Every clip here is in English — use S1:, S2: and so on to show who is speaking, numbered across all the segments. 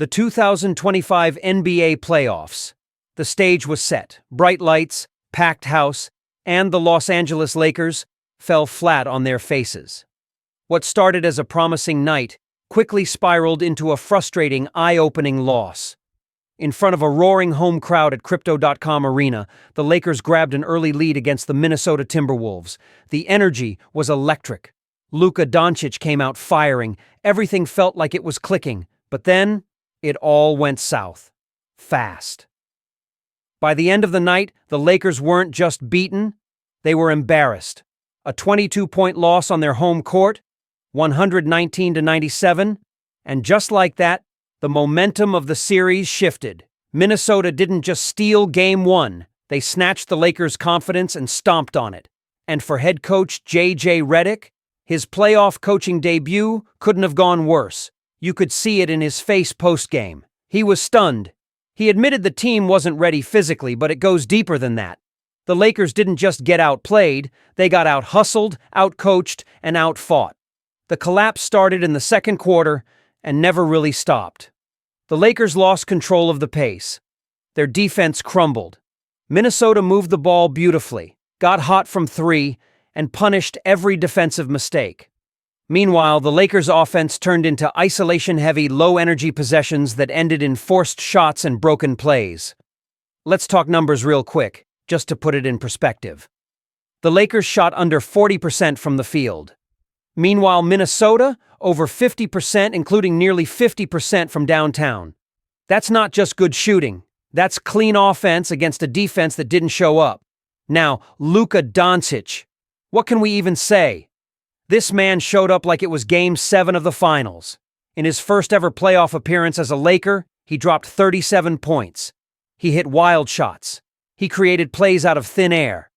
S1: The 2025 NBA playoffs. The stage was set. Bright lights, packed house, and the Los Angeles Lakers fell flat on their faces. What started as a promising night quickly spiraled into a frustrating, eye-opening loss. In front of a roaring home crowd at Crypto.com Arena, the Lakers grabbed an early lead against the Minnesota Timberwolves. The energy was electric. Luka Doncic came out firing. Everything felt like it was clicking. But then, it all went south. Fast. By the end of the night, the Lakers weren't just beaten, they were embarrassed. A 22-point loss on their home court, 119-97, and just like that, the momentum of the series shifted. Minnesota didn't just steal Game 1, they snatched the Lakers' confidence and stomped on it. And for head coach J.J. Redick, his playoff coaching debut couldn't have gone worse. You could see it in his face post-game. He was stunned. He admitted the team wasn't ready physically, but it goes deeper than that. The Lakers didn't just get outplayed, they got out-hustled, out-coached, and out-fought. The collapse started in the second quarter and never really stopped. The Lakers lost control of the pace. Their defense crumbled. Minnesota moved the ball beautifully, got hot from three, and punished every defensive mistake. Meanwhile, the Lakers' offense turned into isolation-heavy, low-energy possessions that ended in forced shots and broken plays. Let's talk numbers real quick, just to put it in perspective. The Lakers shot under 40% from the field. Meanwhile, Minnesota, over 50%, including nearly 50% from downtown. That's not just good shooting. That's clean offense against a defense that didn't show up. Now, Luka Doncic. What can we even say? This man showed up like it was Game 7 of the finals. In his first ever playoff appearance as a Laker, he dropped 37 points. He hit wild shots. He created plays out of thin air.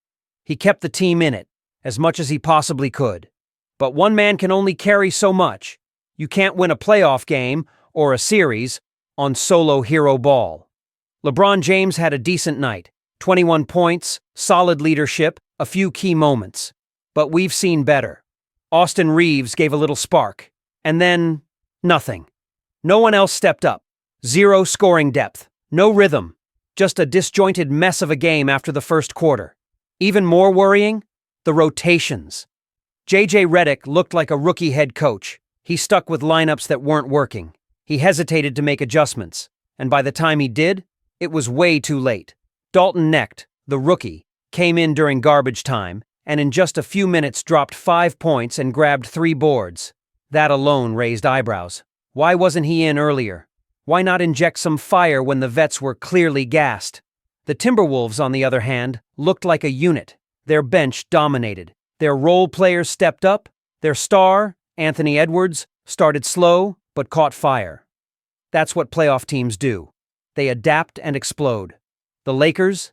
S1: He kept the team in it, as much as he possibly could. But one man can only carry so much. You can't win a playoff game, or a series, on solo hero ball. LeBron James had a decent night. 21 points, solid leadership, a few key moments. But we've seen better. Austin Reeves gave a little spark, and then nothing. No one else stepped up. Zero scoring depth, no rhythm, just a disjointed mess of a game after the first quarter. Even more worrying, the rotations. J.J. Redick looked like a rookie head coach. He stuck with lineups that weren't working. He hesitated to make adjustments, and by the time he did, it was way too late. Dalton Knecht, the rookie, came in during garbage time, and in just a few minutes dropped 5 points and grabbed 3 boards. That alone raised eyebrows. Why wasn't he in earlier? Why not inject some fire when the vets were clearly gassed? The Timberwolves, on the other hand, looked like a unit. Their bench dominated. Their role players stepped up. Their star, Anthony Edwards, started slow but caught fire. That's what playoff teams do. They adapt and explode. The Lakers?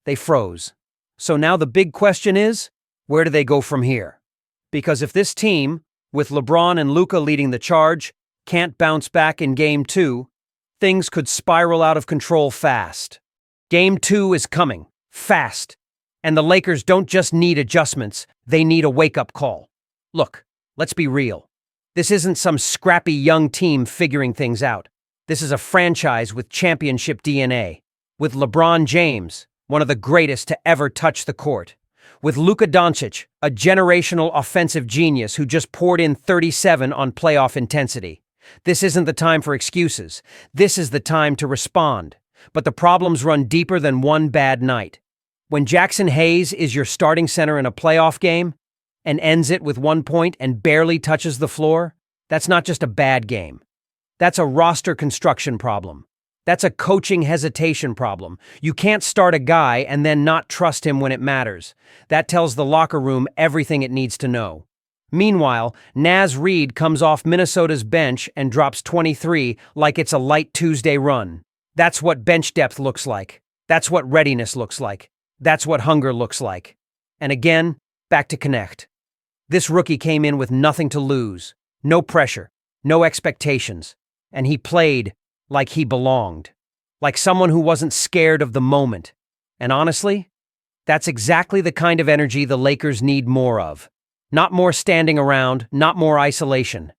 S1: They froze. So now the big question is, where do they go from here? Because if this team, with LeBron and Luka leading the charge, can't bounce back in Game 2, things could spiral out of control fast. Game 2 is coming, fast. And the Lakers don't just need adjustments, they need a wake-up call. Look, let's be real. This isn't some scrappy young team figuring things out. This is a franchise with championship DNA. With LeBron James, one of the greatest to ever touch the court. With Luka Doncic, a generational offensive genius who just poured in 37 on playoff intensity. This isn't the time for excuses. This is the time to respond. But the problems run deeper than one bad night. When Jackson Hayes is your starting center in a playoff game and ends it with 1 point and barely touches the floor, that's not just a bad game. That's a roster construction problem. That's a coaching hesitation problem. You can't start a guy and then not trust him when it matters. That tells the locker room everything it needs to know. Meanwhile, Naz Reid comes off Minnesota's bench and drops 23 like it's a light Tuesday run. That's what bench depth looks like. That's what readiness looks like. That's what hunger looks like. And again, back to Knecht. This rookie came in with nothing to lose. No pressure, no expectations. And he played like he belonged. Like someone who wasn't scared of the moment. And honestly, that's exactly the kind of energy the Lakers need more of. Not more standing around, not more isolation.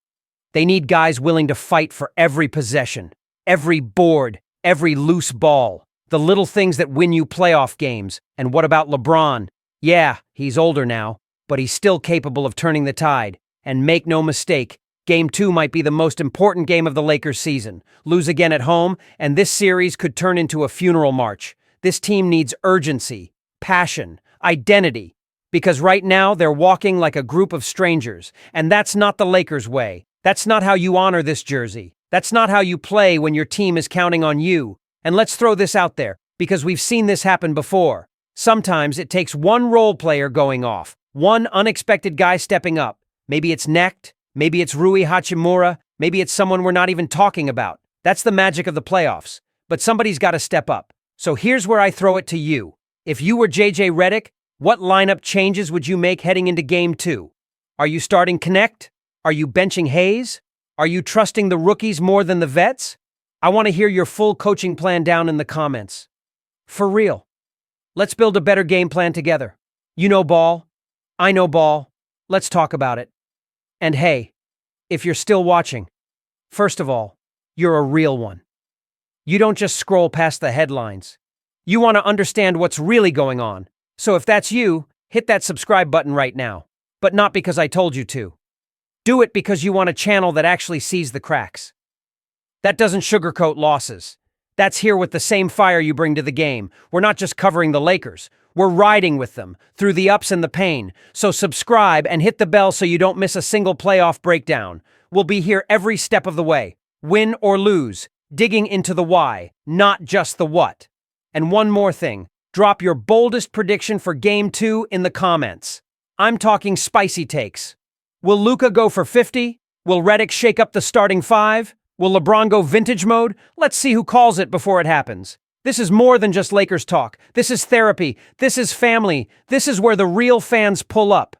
S1: They need guys willing to fight for every possession. Every board, every loose ball, the little things that win you playoff games. And what about LeBron? Yeah, he's older now, but he's still capable of turning the tide. And make no mistake, Game 2 might be the most important game of the Lakers season. Lose again at home, and this series could turn into a funeral march. This team needs urgency, passion, identity, because right now they're walking like a group of strangers, and that's not the Lakers' way. That's not how you honor this jersey. That's not how you play when your team is counting on you. And let's throw this out there, because we've seen this happen before. Sometimes it takes one role player going off, one unexpected guy stepping up. Maybe it's Necht, maybe it's Rui Hachimura, maybe it's someone we're not even talking about. That's the magic of the playoffs. But somebody's got to step up. So here's where I throw it to you. If you were JJ Redick, what lineup changes would you make heading into Game 2? Are you starting Connect? Are you benching Hayes? Are you trusting the rookies more than the vets? I want to hear your full coaching plan down in the comments. For real. Let's build a better game plan together. You know ball. I know ball. Let's talk about it. And hey, if you're still watching, first of all, you're a real one. You don't just scroll past the headlines. You want to understand what's really going on. So if that's you, hit that subscribe button right now. But not because I told you to. Do it because you want a channel that actually sees the cracks. That doesn't sugarcoat losses. That's here with the same fire you bring to the game. We're not just covering the Lakers. We're riding with them through the ups and the pain. So subscribe and hit the bell so you don't miss a single playoff breakdown. We'll be here every step of the way, win or lose, digging into the why, not just the what. And one more thing, drop your boldest prediction for Game 2 in the comments. I'm talking spicy takes. Will Luka go for 50? Will Redick shake up the starting five? Will LeBron go vintage mode? Let's see who calls it before it happens. This is more than just Lakers talk. This is therapy. This is family. This is where the real fans pull up.